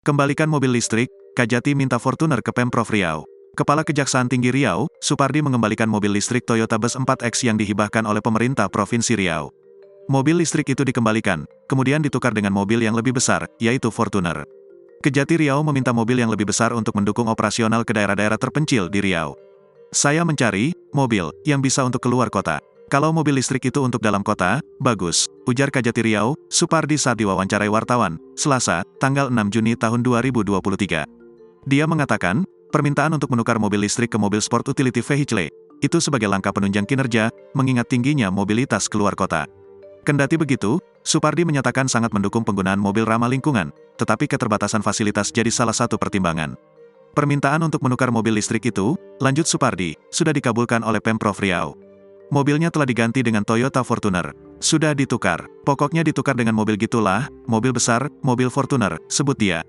Kembalikan mobil listrik, Kajati minta Fortuner ke Pemprov Riau. Kepala Kejaksaan Tinggi Riau, Supardi mengembalikan mobil listrik Toyota Bus 4X yang dihibahkan oleh pemerintah Provinsi Riau. Mobil listrik itu dikembalikan, kemudian ditukar dengan mobil yang lebih besar, yaitu Fortuner. Kejati Riau meminta mobil yang lebih besar untuk mendukung operasional ke daerah-daerah terpencil di Riau. Saya mencari mobil yang bisa untuk keluar kota. Kalau mobil listrik itu untuk dalam kota, bagus, ujar Kajati Riau, Supardi saat diwawancarai wartawan, Selasa, tanggal 6 Juni tahun 2023. Dia mengatakan, permintaan untuk menukar mobil listrik ke mobil sport utility vehicle, itu sebagai langkah penunjang kinerja, mengingat tingginya mobilitas keluar kota. Kendati begitu, Supardi menyatakan sangat mendukung penggunaan mobil ramah lingkungan, tetapi keterbatasan fasilitas jadi salah satu pertimbangan. Permintaan untuk menukar mobil listrik itu, lanjut Supardi, sudah dikabulkan oleh Pemprov Riau. Mobilnya telah diganti dengan Toyota Fortuner. Sudah ditukar. Pokoknya ditukar dengan mobil gitulah, mobil besar, mobil Fortuner, sebut dia.